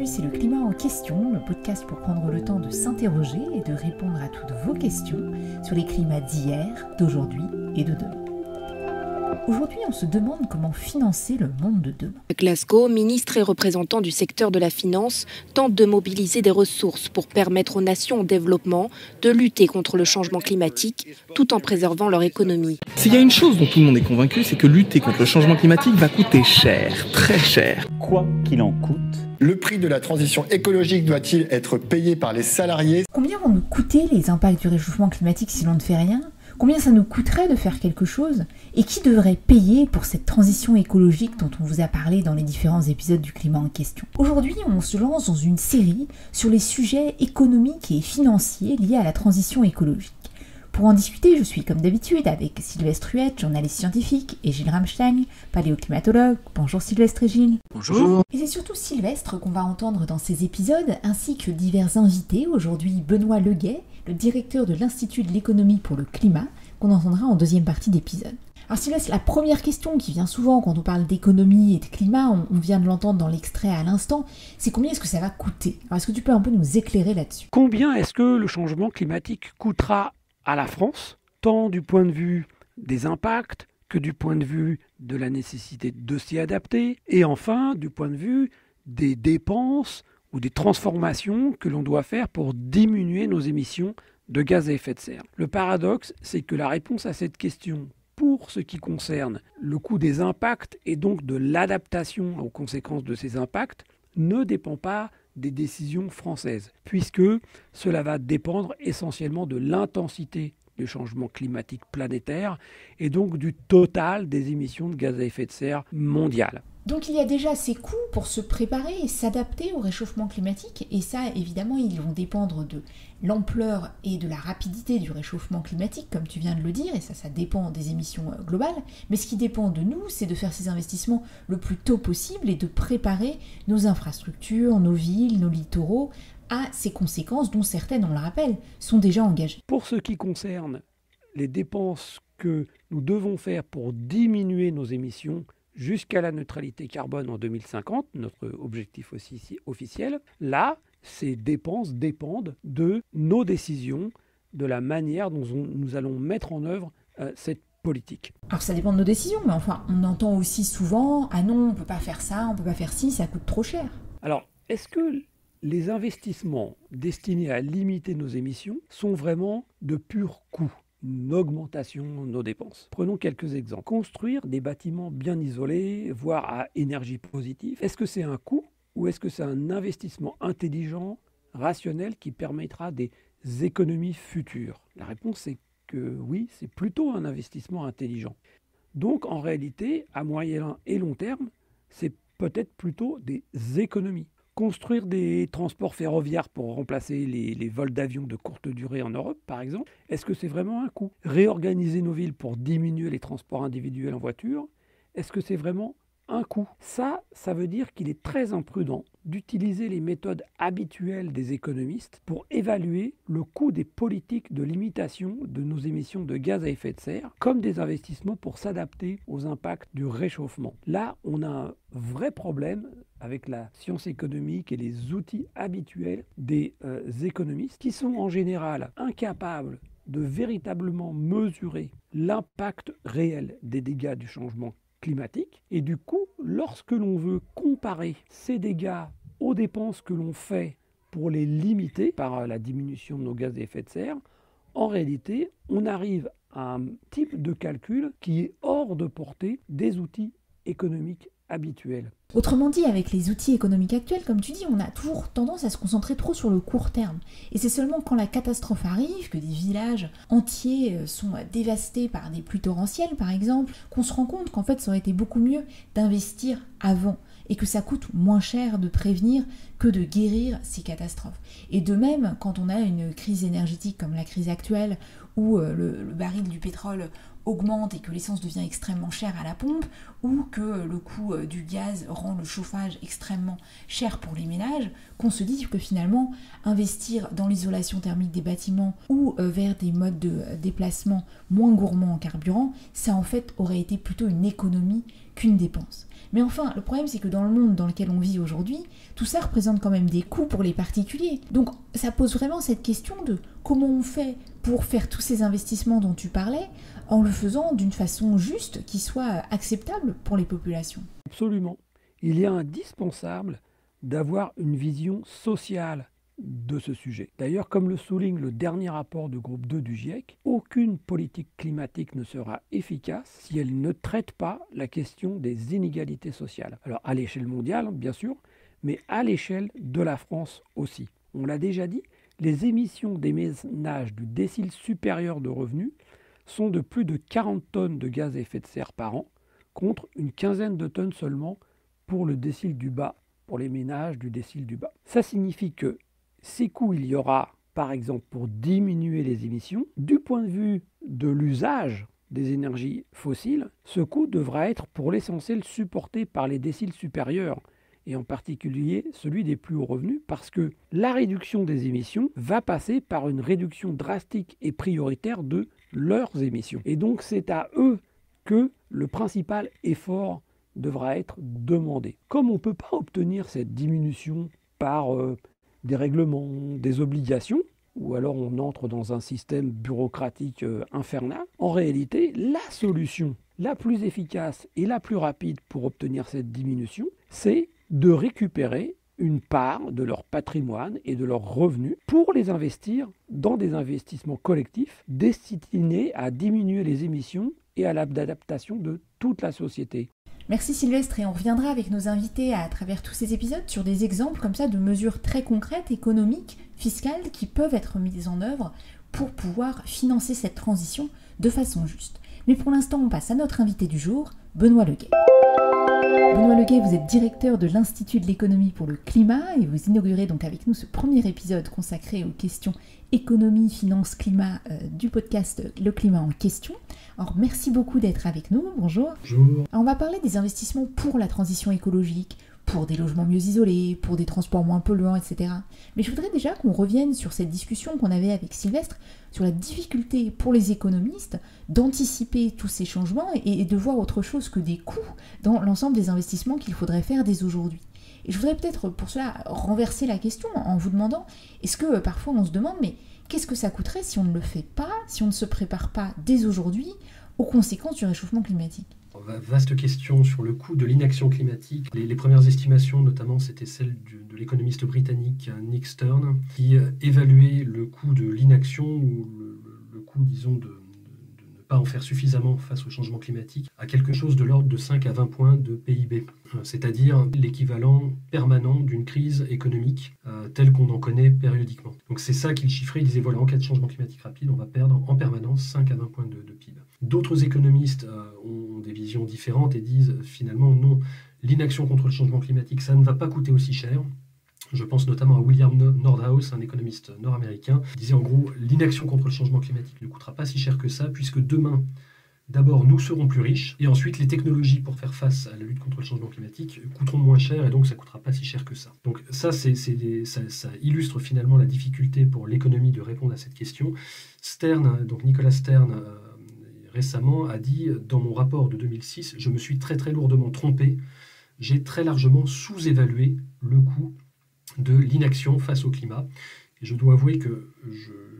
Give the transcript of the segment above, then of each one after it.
bienvenue, c'est le Climat en question, le podcast pour prendre le temps de s'interroger et de répondre à toutes vos questions sur les climats d'hier, d'aujourd'hui et de demain. Aujourd'hui, on se demande comment financer le monde de demain. À Glasgow, ministres et représentants du secteur de la finance tentent de mobiliser des ressources pour permettre aux nations en développement de lutter contre le changement climatique tout en préservant leur économie. S'il y a une chose dont tout le monde est convaincu, c'est que lutter contre le changement climatique va coûter cher, très cher. Quoi qu'il en coûte. Le prix de la transition écologique doit-il être payé par les salariés ? Combien vont nous coûter les impacts du réchauffement climatique si l'on ne fait rien ? Combien ça nous coûterait de faire quelque chose ? Et qui devrait payer pour cette transition écologique dont on vous a parlé dans les différents épisodes du Climat en question ? Aujourd'hui, on se lance dans une série sur les sujets économiques et financiers liés à la transition écologique. Pour en discuter, je suis comme d'habitude avec Sylvestre Huette, journaliste scientifique, et Gilles Ramstein, paléoclimatologue. Bonjour Sylvestre et Gilles. Bonjour. Et c'est surtout Sylvestre qu'on va entendre dans ces épisodes, ainsi que divers invités. Aujourd'hui, Benoît Leguet, le directeur de l'Institut de l'économie pour le climat, qu'on entendra en deuxième partie d'épisode. Alors Sylvestre, la première question qui vient souvent quand on parle d'économie et de climat, on vient de l'entendre dans l'extrait à l'instant, c'est combien est-ce que ça va coûter ? Alors est-ce que tu peux un peu nous éclairer là-dessus ? Combien est-ce que le changement climatique coûtera à la France, tant du point de vue des impacts que du point de vue de la nécessité de s'y adapter, et enfin du point de vue des dépenses ou des transformations que l'on doit faire pour diminuer nos émissions de gaz à effet de serre. Le paradoxe, c'est que la réponse à cette question, pour ce qui concerne le coût des impacts et donc de l'adaptation aux conséquences de ces impacts, ne dépend pas des décisions françaises, puisque cela va dépendre essentiellement de l'intensité du changement climatique planétaire et donc du total des émissions de gaz à effet de serre mondiales. Donc il y a déjà ces coûts pour se préparer et s'adapter au réchauffement climatique, et ça évidemment ils vont dépendre de l'ampleur et de la rapidité du réchauffement climatique comme tu viens de le dire, et ça dépend des émissions globales, mais ce qui dépend de nous c'est de faire ces investissements le plus tôt possible et de préparer nos infrastructures, nos villes, nos littoraux à ces conséquences dont certaines, on le rappelle, sont déjà engagées. Pour ce qui concerne les dépenses que nous devons faire pour diminuer nos émissions jusqu'à la neutralité carbone en 2050, notre objectif aussi officiel, là, ces dépenses dépendent de nos décisions, de la manière dont nous allons mettre en œuvre cette politique. Alors ça dépend de nos décisions, mais enfin, on entend aussi souvent « Ah non, on ne peut pas faire ça, on ne peut pas faire ci, ça coûte trop cher ». Alors, est-ce que les investissements destinés à limiter nos émissions sont vraiment de purs coûts ? Une augmentation de nos dépenses. Prenons quelques exemples. Construire des bâtiments bien isolés, voire à énergie positive, est-ce que c'est un coût ou est-ce que c'est un investissement intelligent, rationnel, qui permettra des économies futures ? La réponse est que oui, c'est plutôt un investissement intelligent. Donc en réalité, à moyen et long terme, c'est peut-être plutôt des économies. Construire des transports ferroviaires pour remplacer les vols d'avions de courte durée en Europe, par exemple, est-ce que c'est vraiment un coût ? Réorganiser nos villes pour diminuer les transports individuels en voiture, est-ce que c'est vraiment un coût ? Ça veut dire qu'il est très imprudent d'utiliser les méthodes habituelles des économistes pour évaluer le coût des politiques de limitation de nos émissions de gaz à effet de serre comme des investissements pour s'adapter aux impacts du réchauffement. Là, on a un vrai problème avec la science économique et les outils habituels des économistes qui sont en général incapables de véritablement mesurer l'impact réel des dégâts du changement climatique. Et du coup, lorsque l'on veut comparer ces dégâts aux dépenses que l'on fait pour les limiter par la diminution de nos gaz à effet de serre, en réalité, on arrive à un type de calcul qui est hors de portée des outils économiques habituels. Autrement dit, avec les outils économiques actuels, comme tu dis, on a toujours tendance à se concentrer trop sur le court terme. Et c'est seulement quand la catastrophe arrive, que des villages entiers sont dévastés par des pluies torrentielles par exemple, qu'on se rend compte qu'en fait ça aurait été beaucoup mieux d'investir avant, et que ça coûte moins cher de prévenir que de guérir ces catastrophes. Et de même, quand on a une crise énergétique comme la crise actuelle, où le baril du pétrole augmente et que l'essence devient extrêmement chère à la pompe, ou que le coût du gaz rend le chauffage extrêmement cher pour les ménages, qu'on se dise que finalement investir dans l'isolation thermique des bâtiments ou vers des modes de déplacement moins gourmands en carburant, ça en fait aurait été plutôt une économie qu'une dépense. Mais enfin, le problème c'est que dans le monde dans lequel on vit aujourd'hui, tout ça représente quand même des coûts pour les particuliers. Donc ça pose vraiment cette question de comment on fait pour faire tous ces investissements dont tu parlais, en le faisant d'une façon juste, qui soit acceptable pour les populations. Absolument. Il est indispensable d'avoir une vision sociale de ce sujet. D'ailleurs, comme le souligne le dernier rapport du groupe 2 du GIEC, aucune politique climatique ne sera efficace si elle ne traite pas la question des inégalités sociales. Alors à l'échelle mondiale, bien sûr, mais à l'échelle de la France aussi. On l'a déjà dit, les émissions des ménages du décile supérieur de revenus sont de plus de 40 tonnes de gaz à effet de serre par an, contre une quinzaine de tonnes seulement pour le décile du bas, pour les ménages du décile du bas. Ça signifie que ces coûts, il y aura, par exemple, pour diminuer les émissions, du point de vue de l'usage des énergies fossiles, ce coût devra être pour l'essentiel supporté par les déciles supérieurs, et en particulier celui des plus hauts revenus, parce que la réduction des émissions va passer par une réduction drastique et prioritaire de leurs émissions. Et donc c'est à eux que le principal effort devra être demandé. Comme on ne peut pas obtenir cette diminution par des règlements, des obligations, ou alors on entre dans un système bureaucratique infernal, en réalité, la solution la plus efficace et la plus rapide pour obtenir cette diminution, c'est de récupérer une part de leur patrimoine et de leurs revenus pour les investir dans des investissements collectifs destinés à diminuer les émissions et à l'adaptation de toute la société. Merci Sylvestre, et on reviendra avec nos invités à travers tous ces épisodes sur des exemples comme ça de mesures très concrètes, économiques, fiscales, qui peuvent être mises en œuvre pour pouvoir financer cette transition de façon juste. Mais pour l'instant, on passe à notre invité du jour, Benoît Leguet. Benoît Leguet, vous êtes directeur de l'Institut de l'économie pour le climat et vous inaugurez donc avec nous ce premier épisode consacré aux questions économie, finance, climat du podcast Le Climat en question. Alors merci beaucoup d'être avec nous, bonjour. Bonjour. Alors, on va parler des investissements pour la transition écologique, pour des logements mieux isolés, pour des transports moins polluants, etc. Mais je voudrais déjà qu'on revienne sur cette discussion qu'on avait avec Sylvestre, sur la difficulté pour les économistes d'anticiper tous ces changements et de voir autre chose que des coûts dans l'ensemble des investissements qu'il faudrait faire dès aujourd'hui. Et je voudrais peut-être pour cela renverser la question en vous demandant, est-ce que parfois on se demande, mais qu'est-ce que ça coûterait si on ne le fait pas, si on ne se prépare pas dès aujourd'hui aux conséquences du réchauffement climatique ? Vaste question sur le coût de l'inaction climatique. Les premières estimations, notamment, c'était celle de l'économiste britannique Nick Stern, qui évaluait le coût de l'inaction, ou le coût, disons, de ne pas en faire suffisamment face au changement climatique, à quelque chose de l'ordre de 5 à 20 points de PIB, c'est-à-dire l'équivalent permanent d'une crise économique telle qu'on en connaît périodiquement. Donc c'est ça qu'il chiffrait, il disait voilà, en cas de changement climatique rapide, on va perdre en permanence 5 à 20 points de PIB. D'autres économistes ont des visions différentes et disent finalement non, l'inaction contre le changement climatique, ça ne va pas coûter aussi cher. Je pense notamment à William Nordhaus, un économiste nord-américain, qui disait en gros l'inaction contre le changement climatique ne coûtera pas si cher que ça, puisque demain, d'abord, nous serons plus riches, et ensuite, les technologies pour faire face à la lutte contre le changement climatique coûteront moins cher, et donc ça ne coûtera pas si cher que ça. Donc ça, ça illustre finalement la difficulté pour l'économie de répondre à cette question. Stern, donc Nicolas Stern, récemment a dit « Dans mon rapport de 2006, je me suis très très lourdement trompé. J'ai très largement sous-évalué le coût de l'inaction face au climat. » Et je dois avouer que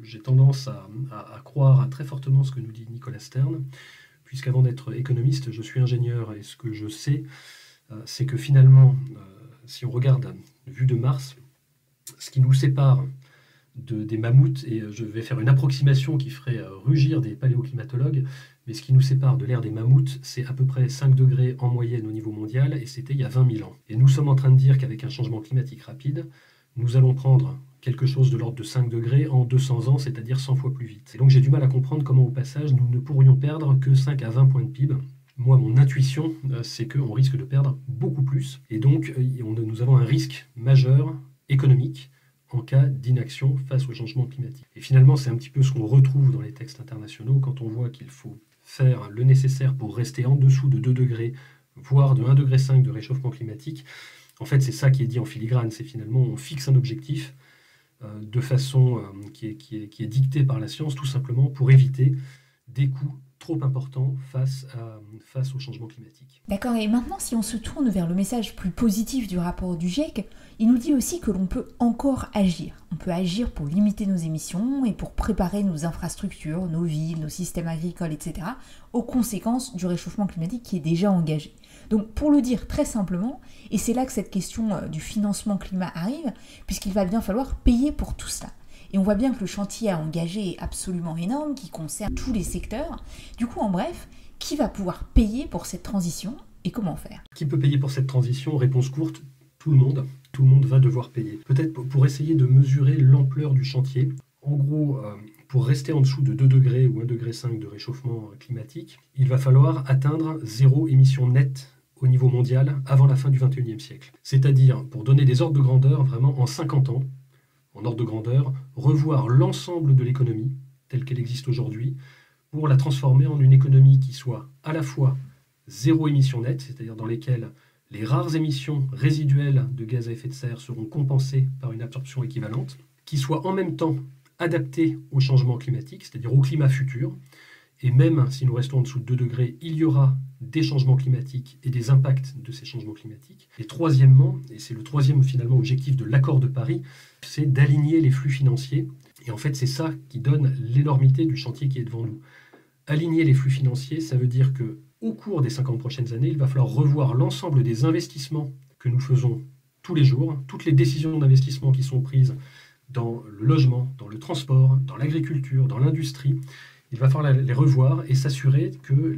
j'ai tendance à croire très fortement ce que nous dit Nicolas Stern, puisqu'avant d'être économiste, je suis ingénieur, et ce que je sais, c'est que finalement, si on regarde vue de Mars, ce qui nous sépare des mammouths, et je vais faire une approximation qui ferait rugir des paléoclimatologues, mais ce qui nous sépare de l'ère des mammouths, c'est à peu près 5 degrés en moyenne au niveau mondial, et c'était il y a 20 000 ans. Et nous sommes en train de dire qu'avec un changement climatique rapide, nous allons prendre quelque chose de l'ordre de 5 degrés en 200 ans, c'est-à-dire 100 fois plus vite. Et donc j'ai du mal à comprendre comment au passage nous ne pourrions perdre que 5 à 20 points de PIB. Moi, mon intuition, c'est qu'on risque de perdre beaucoup plus. Et donc nous avons un risque majeur économique en cas d'inaction face au changement climatique. Et finalement, c'est un petit peu ce qu'on retrouve dans les textes internationaux quand on voit qu'il faut faire le nécessaire pour rester en dessous de 2 degrés, voire de 1,5 degré de réchauffement climatique. En fait, c'est ça qui est dit en filigrane, c'est finalement on fixe un objectif de façon qui est dictée par la science, tout simplement pour éviter des coûts trop importants face au changement climatique. D'accord, et maintenant si on se tourne vers le message plus positif du rapport du GIEC, il nous dit aussi que l'on peut encore agir. On peut agir pour limiter nos émissions et pour préparer nos infrastructures, nos villes, nos systèmes agricoles, etc. aux conséquences du réchauffement climatique qui est déjà engagé. Donc pour le dire très simplement, et c'est là que cette question du financement climat arrive, puisqu'il va bien falloir payer pour tout cela. Et on voit bien que le chantier à engager est absolument énorme, qui concerne tous les secteurs. Du coup, en bref, qui va pouvoir payer pour cette transition et comment faire? Qui peut payer pour cette transition? Réponse courte, tout le monde. Tout le monde va devoir payer. Peut-être pour essayer de mesurer l'ampleur du chantier. En gros, pour rester en dessous de 2 degrés ou 1,5 degré de réchauffement climatique, il va falloir atteindre 0 émission nette au niveau mondial avant la fin du XXIe siècle. C'est-à-dire, pour donner des ordres de grandeur, vraiment en 50 ans, en ordre de grandeur, revoir l'ensemble de l'économie telle qu'elle existe aujourd'hui pour la transformer en une économie qui soit à la fois 0 émission nette, c'est-à-dire dans lesquelles les rares émissions résiduelles de gaz à effet de serre seront compensées par une absorption équivalente, qui soit en même temps adaptée au changement climatique, c'est-à-dire au climat futur, et même si nous restons en dessous de 2 degrés, il y aura des changements climatiques et des impacts de ces changements climatiques. Et troisièmement, et c'est le troisième finalement objectif de l'accord de Paris, c'est d'aligner les flux financiers. Et en fait, c'est ça qui donne l'énormité du chantier qui est devant nous. Aligner les flux financiers, ça veut dire qu'au cours des 50 prochaines années, il va falloir revoir l'ensemble des investissements que nous faisons tous les jours, toutes les décisions d'investissement qui sont prises dans le logement, dans le transport, dans l'agriculture, dans l'industrie. Il va falloir les revoir et s'assurer que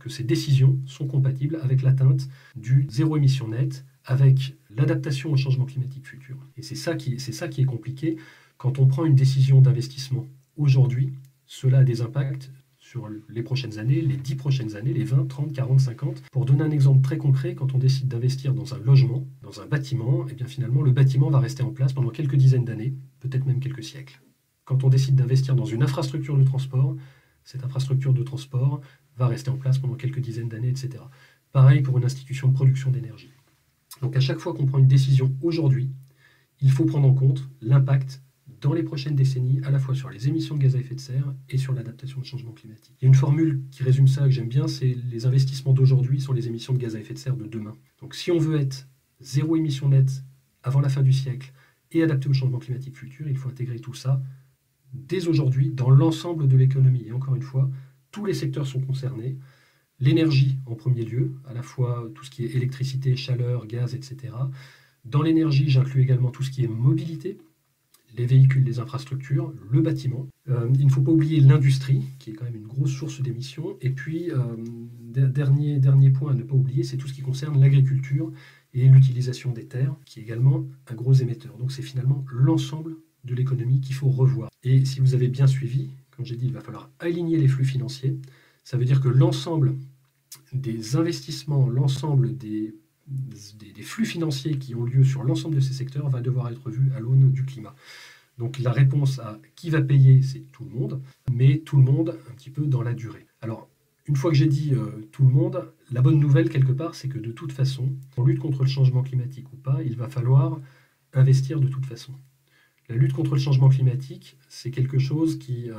ces décisions sont compatibles avec l'atteinte du 0 émission nette, avec l'adaptation au changement climatique futur. Et c'est ça qui est compliqué. Quand on prend une décision d'investissement aujourd'hui, cela a des impacts sur les prochaines années, les 10 prochaines années, les 20, 30, 40, 50. Pour donner un exemple très concret, quand on décide d'investir dans un logement, dans un bâtiment, et bien finalement le bâtiment va rester en place pendant quelques dizaines d'années, peut-être même quelques siècles. Quand on décide d'investir dans une infrastructure de transport, cette infrastructure de transport va rester en place pendant quelques dizaines d'années, etc. Pareil pour une institution de production d'énergie. Donc à chaque fois qu'on prend une décision aujourd'hui, il faut prendre en compte l'impact dans les prochaines décennies, à la fois sur les émissions de gaz à effet de serre et sur l'adaptation au changement climatique. Il y a une formule qui résume ça que j'aime bien, c'est les investissements d'aujourd'hui sont les émissions de gaz à effet de serre de demain. Donc si on veut être 0 émission nette avant la fin du siècle et adapté au changement climatique futur, il faut intégrer tout ça dès aujourd'hui dans l'ensemble de l'économie. Et encore une fois, tous les secteurs sont concernés. L'énergie en premier lieu, à la fois tout ce qui est électricité, chaleur, gaz, etc. Dans l'énergie, j'inclus également tout ce qui est mobilité, les véhicules, les infrastructures, le bâtiment. Il ne faut pas oublier l'industrie, qui est quand même une grosse source d'émissions. Et puis, dernier point à ne pas oublier, c'est tout ce qui concerne l'agriculture et l'utilisation des terres, qui est également un gros émetteur. Donc c'est finalement l'ensemble de l'économie qu'il faut revoir. Et si vous avez bien suivi, quand j'ai dit qu'il va falloir aligner les flux financiers, ça veut dire que l'ensemble des investissements, l'ensemble des flux financiers qui ont lieu sur l'ensemble de ces secteurs va devoir être vu à l'aune du climat. Donc la réponse à qui va payer, c'est tout le monde, mais tout le monde un petit peu dans la durée. Alors, une fois que j'ai dit tout le monde, la bonne nouvelle quelque part, c'est que de toute façon, on lutte contre le changement climatique ou pas, il va falloir investir de toute façon. La lutte contre le changement climatique, c'est quelque chose qui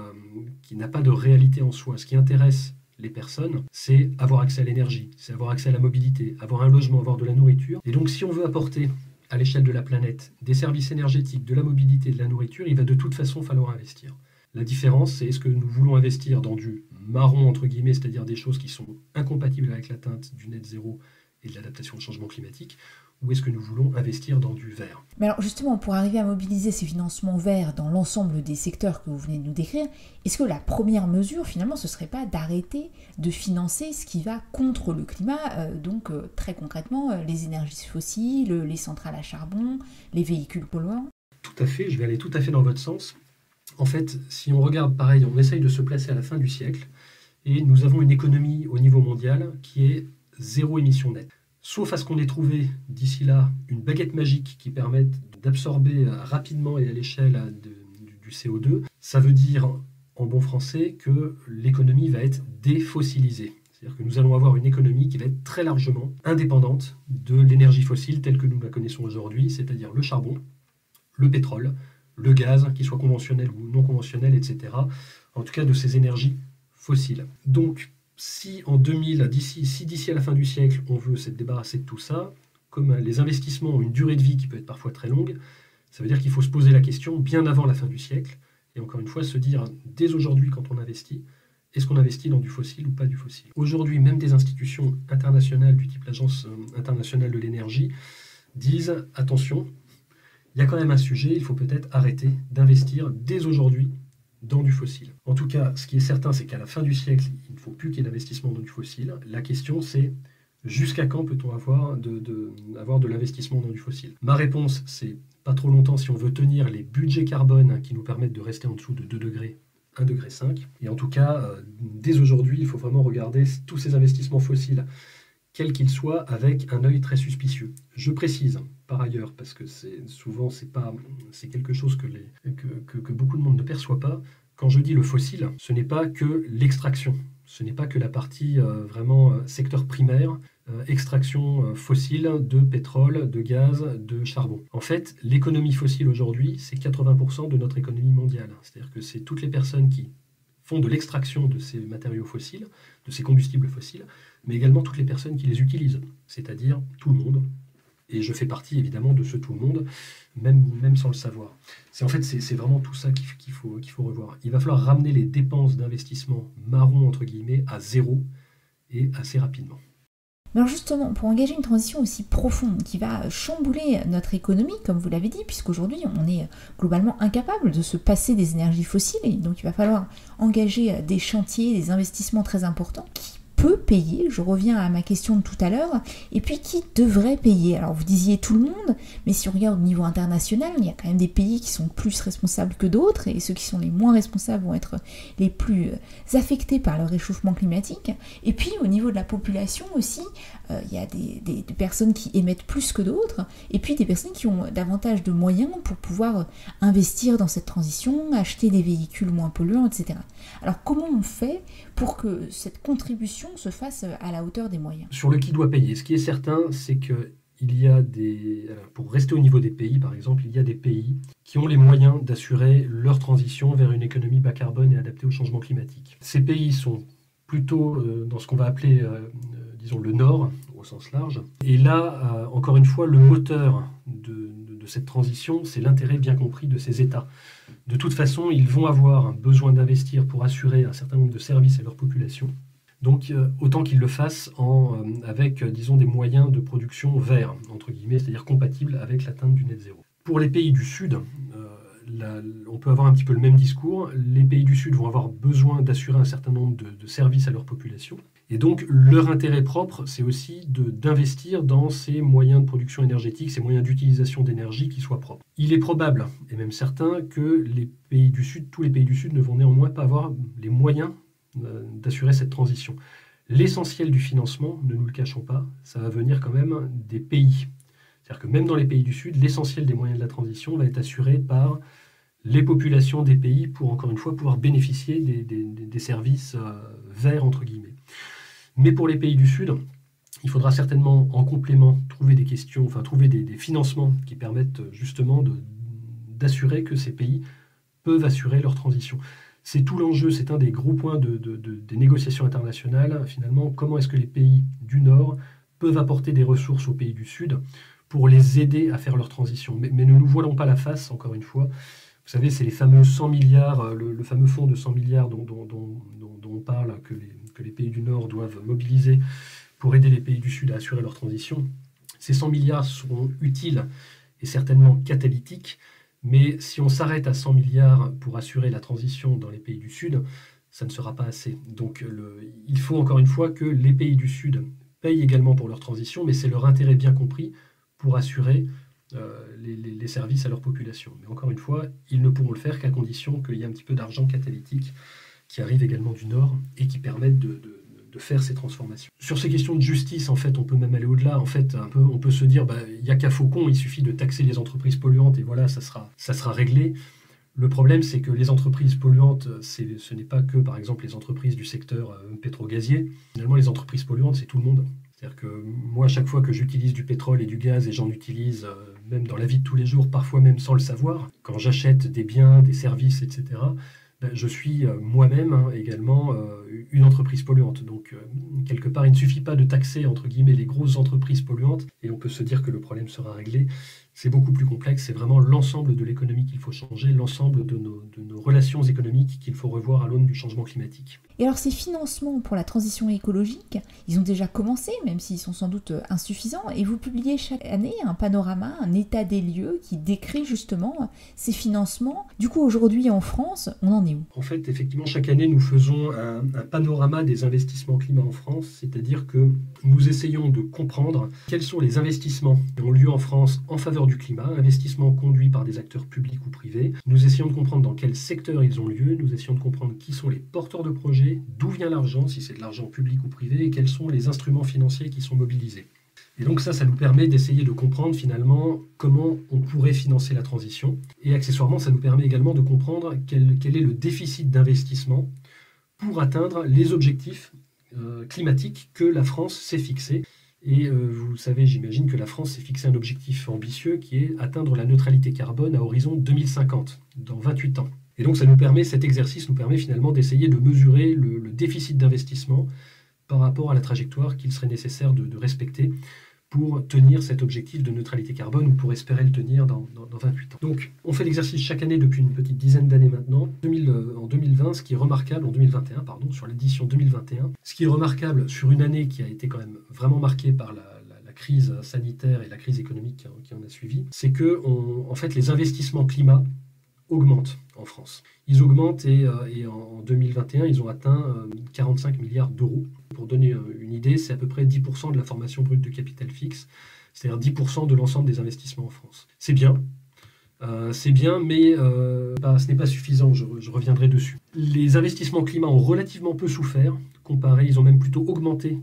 n'a pas de réalité en soi. Ce qui intéresse les personnes, c'est avoir accès à l'énergie, c'est avoir accès à la mobilité, avoir un logement, avoir de la nourriture. Et donc si on veut apporter à l'échelle de la planète des services énergétiques, de la mobilité, de la nourriture, il va de toute façon falloir investir. La différence, c'est est-ce que nous voulons investir dans du marron, entre guillemets, c'est-à-dire des choses qui sont incompatibles avec l'atteinte du net zéro et de l'adaptation au changement climatique, ou est-ce que nous voulons investir dans du vert? Mais alors justement, pour arriver à mobiliser ces financements verts dans l'ensemble des secteurs que vous venez de nous décrire, est-ce que la première mesure, finalement, ce ne serait pas d'arrêter de financer ce qui va contre le climat, donc très concrètement, les énergies fossiles, les centrales à charbon, les véhicules polluants? Tout à fait, je vais aller tout à fait dans votre sens. En fait, si on regarde pareil, on essaye de se placer à la fin du siècle, et nous avons une économie au niveau mondial qui est 0 émission nette. sauf à ce qu'on ait trouvé d'ici là une baguette magique qui permette d'absorber rapidement et à l'échelle du CO2, ça veut dire en bon français que l'économie va être défossilisée. C'est-à-dire que nous allons avoir une économie qui va être très largement indépendante de l'énergie fossile telle que nous la connaissons aujourd'hui, c'est-à-dire le charbon, le pétrole, le gaz, qu'il soit conventionnel ou non conventionnel, etc. En tout cas de ces énergies fossiles. Donc, si d'ici à la fin du siècle, on veut se débarrasser de tout ça, comme les investissements ont une durée de vie qui peut être parfois très longue, ça veut dire qu'il faut se poser la question bien avant la fin du siècle, et encore une fois se dire dès aujourd'hui quand on investit, est-ce qu'on investit dans du fossile ou pas du fossile? Aujourd'hui, même des institutions internationales du type l'Agence internationale de l'énergie disent attention, il y a quand même un sujet, il faut peut-être arrêter d'investir dès aujourd'hui dans du fossile. En tout cas, ce qui est certain, c'est qu'à la fin du siècle, il ne faut plus qu'il y ait d'investissement dans du fossile. La question, c'est jusqu'à quand peut-on avoir de l'investissement dans du fossile? Ma réponse, c'est pas trop longtemps si on veut tenir les budgets carbone qui nous permettent de rester en dessous de 2 degrés, 1,5 degré. Et en tout cas, dès aujourd'hui, il faut vraiment regarder tous ces investissements fossiles, quels qu'ils soient, avec un œil très suspicieux. Je précise, par ailleurs, parce que c'est quelque chose que beaucoup de monde ne perçoit pas, quand je dis le fossile, ce n'est pas que l'extraction, ce n'est pas que la partie vraiment secteur primaire, extraction fossile de pétrole, de gaz, de charbon. En fait, l'économie fossile aujourd'hui, c'est 80% de notre économie mondiale. C'est-à-dire que c'est toutes les personnes qui font de l'extraction de ces matériaux fossiles, de ces combustibles fossiles, mais également toutes les personnes qui les utilisent, c'est-à-dire tout le monde. Et je fais partie évidemment de ce tout le monde, même sans le savoir. C'est vraiment tout ça qu'il faut revoir. Il va falloir ramener les dépenses d'investissement marron, entre guillemets, à zéro et assez rapidement. Alors justement, pour engager une transition aussi profonde qui va chambouler notre économie, comme vous l'avez dit, puisqu'aujourd'hui on est globalement incapable de se passer des énergies fossiles, et donc il va falloir engager des chantiers, des investissements très importants qui peut payer, je reviens à ma question de tout à l'heure, et puis qui devrait payer. Alors vous disiez tout le monde, mais si on regarde au niveau international, il y a quand même des pays qui sont plus responsables que d'autres, et ceux qui sont les moins responsables vont être les plus affectés par le réchauffement climatique. Et puis au niveau de la population aussi, il y a des personnes qui émettent plus que d'autres, et puis des personnes qui ont davantage de moyens pour pouvoir investir dans cette transition, acheter des véhicules moins polluants, etc. Alors comment on fait pour que cette contribution se fasse à la hauteur des moyens? Sur le qui doit payer, ce qui est certain, c'est que pour rester au niveau des pays, par exemple, il y a des pays qui ont les moyens d'assurer leur transition vers une économie bas carbone et adaptée au changement climatique. Ces pays sont plutôt dans ce qu'on va appeler, disons, le Nord, au sens large. Et là, encore une fois, le moteur de cette transition, c'est l'intérêt bien compris de ces États. De toute façon, ils vont avoir besoin d'investir pour assurer un certain nombre de services à leur population. Donc, autant qu'ils le fassent avec, disons, des moyens de production verts, entre guillemets, c'est-à-dire compatibles avec l'atteinte du net zéro. Pour les pays du Sud, on peut avoir un petit peu le même discours. Les pays du Sud vont avoir besoin d'assurer un certain nombre de services à leur population. Et donc, leur intérêt propre, c'est aussi d'investir dans ces moyens de production énergétique, ces moyens d'utilisation d'énergie qui soient propres. Il est probable, et même certain, que tous les pays du Sud ne vont néanmoins pas avoir les moyens d'assurer cette transition. L'essentiel du financement, ne nous le cachons pas, ça va venir quand même des pays. C'est-à-dire que même dans les pays du Sud, l'essentiel des moyens de la transition va être assuré par les populations des pays pour, encore une fois, pouvoir bénéficier des services verts, entre guillemets. Mais pour les pays du Sud, il faudra certainement en complément trouver des financements qui permettent justement d'assurer que ces pays peuvent assurer leur transition. C'est tout l'enjeu, c'est un des gros points des négociations internationales. Finalement, comment est-ce que les pays du Nord peuvent apporter des ressources aux pays du Sud pour les aider à faire leur transition. Mais ne nous voilons pas la face, encore une fois. Vous savez, c'est les fameux 100 milliards, le fameux fonds de 100 milliards dont on parle, que les pays du Nord doivent mobiliser pour aider les pays du Sud à assurer leur transition. Ces 100 milliards seront utiles et certainement catalytiques, mais si on s'arrête à 100 milliards pour assurer la transition dans les pays du Sud, ça ne sera pas assez. Donc il faut encore une fois que les pays du Sud payent également pour leur transition, mais c'est leur intérêt bien compris pour assurer les services à leur population. Mais encore une fois, ils ne pourront le faire qu'à condition qu'il y ait un petit peu d'argent catalytique qui arrive également du Nord et qui permette de faire ces transformations. Sur ces questions de justice, en fait, on peut même aller au-delà. En fait, on peut se dire, il n'y a qu'à Faucon, il suffit de taxer les entreprises polluantes et voilà, ça sera réglé. Le problème, c'est que les entreprises polluantes, ce n'est pas que, par exemple, les entreprises du secteur pétro-gazier. Finalement, les entreprises polluantes, c'est tout le monde. C'est-à-dire que moi, à chaque fois que j'utilise du pétrole et du gaz, et j'en utilise même dans la vie de tous les jours, parfois même sans le savoir, quand j'achète des biens, des services, etc., je suis moi-même également une entreprise polluante. Donc, quelque part, il ne suffit pas de taxer, entre guillemets, les grosses entreprises polluantes, et on peut se dire que le problème sera réglé. C'est beaucoup plus complexe, c'est vraiment l'ensemble de l'économie qu'il faut changer, l'ensemble de nos relations économiques qu'il faut revoir à l'aune du changement climatique. Et alors ces financements pour la transition écologique, ils ont déjà commencé, même s'ils sont sans doute insuffisants, et vous publiez chaque année un panorama, un état des lieux qui décrit justement ces financements. Du coup, aujourd'hui en France, on en est où? En fait, effectivement, chaque année, nous faisons un panorama des investissements climat en France, c'est-à-dire que nous essayons de comprendre quels sont les investissements qui ont lieu en France en faveur du climat, investissements conduits par des acteurs publics ou privés. Nous essayons de comprendre dans quel secteur ils ont lieu, nous essayons de comprendre qui sont les porteurs de projets, d'où vient l'argent, si c'est de l'argent public ou privé, et quels sont les instruments financiers qui sont mobilisés. Et donc ça nous permet d'essayer de comprendre finalement comment on pourrait financer la transition. Et accessoirement, ça nous permet également de comprendre quel est le déficit d'investissement pour atteindre les objectifs climatiques que la France s'est fixés. Et vous savez, j'imagine que la France s'est fixé un objectif ambitieux qui est atteindre la neutralité carbone à horizon 2050, dans 28 ans. Et donc cet exercice nous permet finalement d'essayer de mesurer le déficit d'investissement par rapport à la trajectoire qu'il serait nécessaire de respecter pour tenir cet objectif de neutralité carbone ou pour espérer le tenir dans 28 ans. Donc on fait l'exercice chaque année depuis une petite dizaine d'années maintenant. En 2020, ce qui est remarquable, en 2021, pardon, sur l'édition 2021, ce qui est remarquable sur une année qui a été quand même vraiment marquée par la crise sanitaire et la crise économique qui en a suivi, c'est que en fait, les investissements climat augmentent en France. Ils augmentent et en 2021, ils ont atteint 45 milliards d'euros. Pour donner une idée, c'est à peu près 10% de la formation brute de capital fixe, c'est-à-dire 10% de l'ensemble des investissements en France. C'est bien, mais ce n'est pas suffisant, je reviendrai dessus. Les investissements climat ont relativement peu souffert, comparé, ils ont même plutôt augmenté,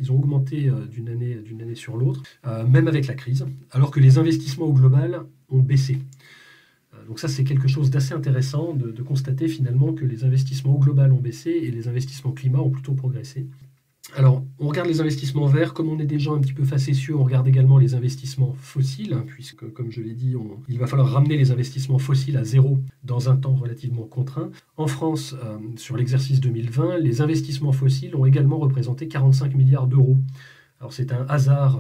d'une année sur l'autre, même avec la crise, alors que les investissements au global ont baissé. Donc ça, c'est quelque chose d'assez intéressant de constater finalement que les investissements au global ont baissé et les investissements climat ont plutôt progressé. Alors, on regarde les investissements verts, comme on est des gens un petit peu facétieux, on regarde également les investissements fossiles, puisque, comme je l'ai dit, il va falloir ramener les investissements fossiles à zéro dans un temps relativement contraint. En France, sur l'exercice 2020, les investissements fossiles ont également représenté 45 milliards d'euros. Alors c'est un hasard,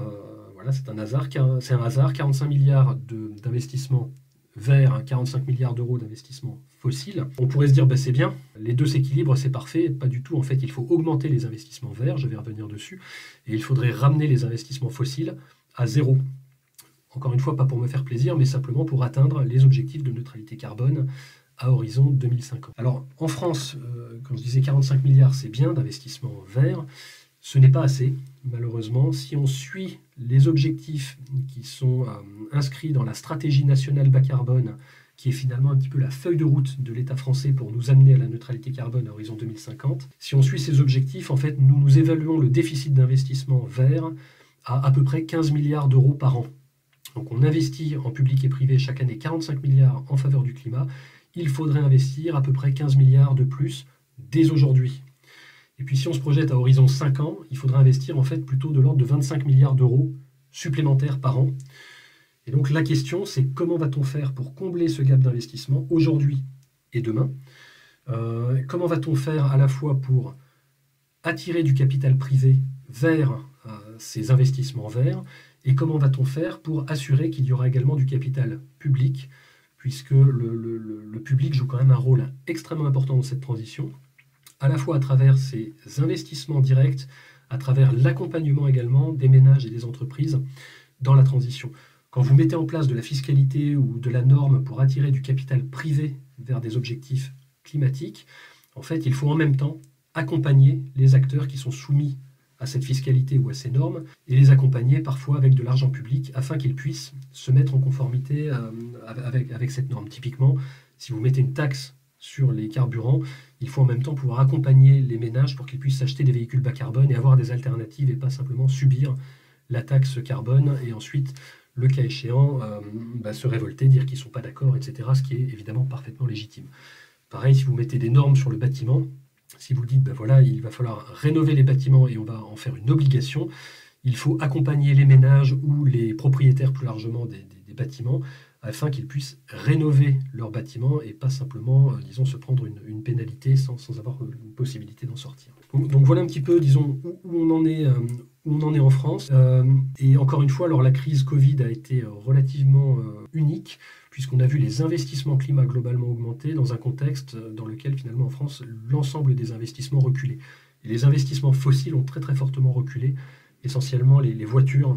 45 milliards d'investissements vers 45 milliards d'euros d'investissements fossiles. On pourrait se dire, c'est bien, les deux s'équilibrent, c'est parfait. Pas du tout, en fait, il faut augmenter les investissements verts, je vais revenir dessus, et il faudrait ramener les investissements fossiles à zéro. Encore une fois, pas pour me faire plaisir, mais simplement pour atteindre les objectifs de neutralité carbone à horizon 2050. Alors, en France, quand je disais 45 milliards, c'est bien d'investissements verts, ce n'est pas assez, malheureusement. Si on suit les objectifs qui sont inscrits dans la stratégie nationale bas carbone, qui est finalement un petit peu la feuille de route de l'État français pour nous amener à la neutralité carbone à horizon 2050, si on suit ces objectifs, en fait, nous évaluons le déficit d'investissement vert à peu près 15 milliards d'euros par an. Donc on investit en public et privé chaque année 45 milliards en faveur du climat. Il faudrait investir à peu près 15 milliards de plus dès aujourd'hui. Et puis si on se projette à horizon 5 ans, il faudra investir en fait plutôt de l'ordre de 25 milliards d'euros supplémentaires par an. Et donc la question, c'est comment va-t-on faire pour combler ce gap d'investissement aujourd'hui et demain? Comment va-t-on faire à la fois pour attirer du capital privé vers ces investissements verts, et comment va-t-on faire pour assurer qu'il y aura également du capital public, puisque le public joue quand même un rôle extrêmement important dans cette transition, à la fois à travers ces investissements directs, à travers l'accompagnement également des ménages et des entreprises dans la transition. Quand vous mettez en place de la fiscalité ou de la norme pour attirer du capital privé vers des objectifs climatiques, en fait, il faut en même temps accompagner les acteurs qui sont soumis à cette fiscalité ou à ces normes, et les accompagner parfois avec de l'argent public afin qu'ils puissent se mettre en conformité avec cette norme. Typiquement, si vous mettez une taxe sur les carburants, il faut en même temps pouvoir accompagner les ménages pour qu'ils puissent acheter des véhicules bas carbone et avoir des alternatives et pas simplement subir la taxe carbone et ensuite, le cas échéant, se révolter, dire qu'ils ne sont pas d'accord, etc., ce qui est évidemment parfaitement légitime. Pareil, si vous mettez des normes sur le bâtiment, si vous dites, il va falloir rénover les bâtiments et on va en faire une obligation, il faut accompagner les ménages ou les propriétaires plus largement des bâtiments afin qu'ils puissent rénover leurs bâtiments et pas simplement, se prendre une pénalité sans avoir une possibilité d'en sortir. Donc voilà un petit peu, où on en est en France. Et encore une fois, alors la crise Covid a été relativement unique, puisqu'on a vu les investissements climat globalement augmenter dans un contexte dans lequel finalement en France, l'ensemble des investissements reculait. Et les investissements fossiles ont très très fortement reculé, essentiellement les voitures,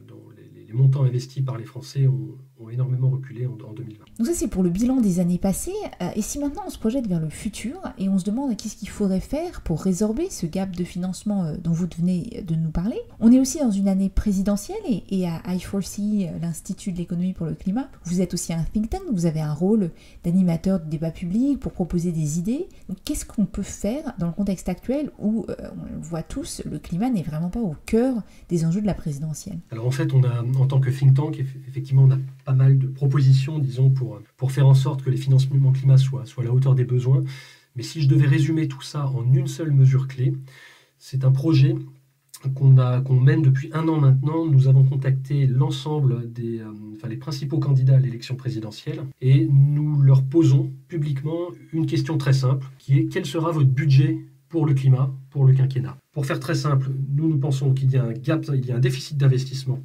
dont les montants investis par les Français ont énormément reculé en 2020. Donc ça c'est pour le bilan des années passées, et si maintenant on se projette vers le futur et on se demande qu'est-ce qu'il faudrait faire pour résorber ce gap de financement dont vous venez de nous parler. On est aussi dans une année présidentielle et à I4C, l'Institut de l'économie pour le climat, vous êtes aussi un think tank, vous avez un rôle d'animateur de débat public pour proposer des idées. Donc qu'est-ce qu'on peut faire dans le contexte actuel où, on le voit tous, le climat n'est vraiment pas au cœur des enjeux de la présidentielle? Alors en fait, on a, en tant que think tank, effectivement, on a pas mal de propositions, pour faire en sorte que les financements climat soient à la hauteur des besoins. Mais si je devais résumer tout ça en une seule mesure clé, c'est un projet qu'on mène depuis 1 an maintenant. Nous avons contacté l'ensemble les principaux candidats à l'élection présidentielle et nous leur posons publiquement une question très simple qui est: quel sera votre budget pour le climat, pour le quinquennat? Pour faire très simple, nous pensons qu'il y a un déficit d'investissement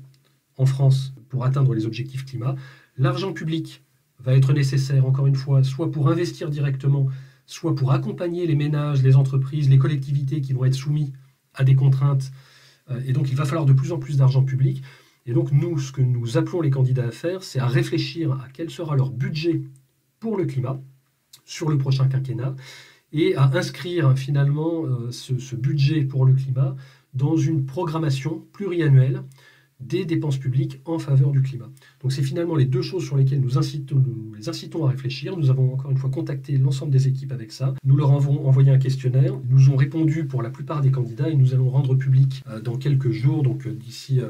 en France pour atteindre les objectifs climat. L'argent public va être nécessaire, encore une fois, soit pour investir directement, soit pour accompagner les ménages, les entreprises, les collectivités qui vont être soumis à des contraintes. Et donc, il va falloir de plus en plus d'argent public. Et donc, nous, ce que nous appelons les candidats à faire, c'est à réfléchir à quel sera leur budget pour le climat sur le prochain quinquennat et à inscrire finalement ce budget pour le climat dans une programmation pluriannuelle des dépenses publiques en faveur du climat. Donc c'est finalement les deux choses sur lesquelles nous les incitons à réfléchir. Nous avons encore une fois contacté l'ensemble des équipes avec ça. Nous leur avons envoyé un questionnaire. Ils nous ont répondu pour la plupart des candidats et nous allons rendre public dans quelques jours, donc d'ici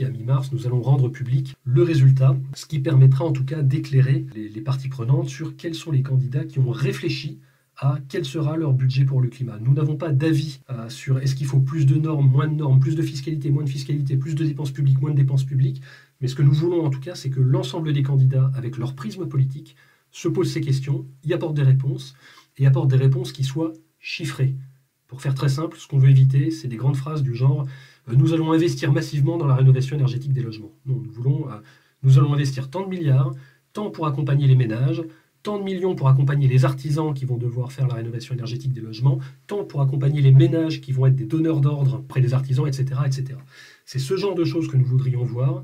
à mi-mars, nous allons rendre public le résultat, ce qui permettra en tout cas d'éclairer les parties prenantes sur quels sont les candidats qui ont réfléchi à quel sera leur budget pour le climat. Nous n'avons pas d'avis sur est-ce qu'il faut plus de normes, moins de normes, plus de fiscalité, moins de fiscalité, plus de dépenses publiques, moins de dépenses publiques. Mais ce que nous voulons en tout cas, c'est que l'ensemble des candidats, avec leur prisme politique, se posent ces questions, y apportent des réponses, et apportent des réponses qui soient chiffrées. Pour faire très simple, ce qu'on veut éviter, c'est des grandes phrases du genre « nous allons investir massivement dans la rénovation énergétique des logements ». Non, nous allons investir tant de milliards, tant pour accompagner les ménages, tant de millions pour accompagner les artisans qui vont devoir faire la rénovation énergétique des logements, tant pour accompagner les ménages qui vont être des donneurs d'ordre auprès des artisans, etc., etc. C'est ce genre de choses que nous voudrions voir.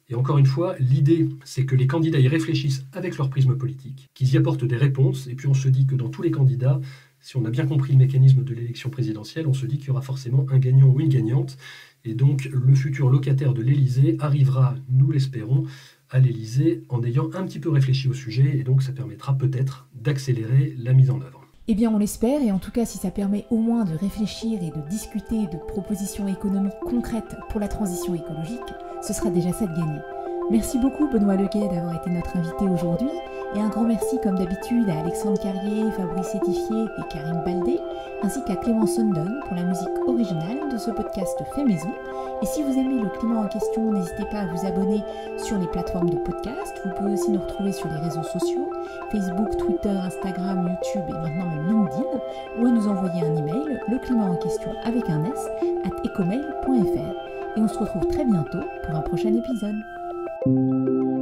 Et encore une fois, l'idée, c'est que les candidats y réfléchissent avec leur prisme politique, qu'ils y apportent des réponses, et puis on se dit que dans tous les candidats, si on a bien compris le mécanisme de l'élection présidentielle, on se dit qu'il y aura forcément un gagnant ou une gagnante, et donc le futur locataire de l'Élysée arrivera, nous l'espérons, à l'Élysée en ayant un petit peu réfléchi au sujet, et donc ça permettra peut-être d'accélérer la mise en œuvre. Eh bien on l'espère, et en tout cas si ça permet au moins de réfléchir et de discuter de propositions économiques concrètes pour la transition écologique, ce sera déjà ça de gagné. Merci beaucoup Benoît Leguet d'avoir été notre invité aujourd'hui, et un grand merci comme d'habitude à Alexandre Carrier, Fabrice Étifier et Karim Baldé, ainsi qu'à Clément Sondon pour la musique originale de ce podcast fait maison. Et si vous aimez le climat en question, n'hésitez pas à vous abonner sur les plateformes de podcast. Vous pouvez aussi nous retrouver sur les réseaux sociaux, Facebook, Twitter, Instagram, YouTube et maintenant même LinkedIn, ou à nous envoyer un email, leclimatenquestion avec un S, @ecomail.fr. Et on se retrouve très bientôt pour un prochain épisode.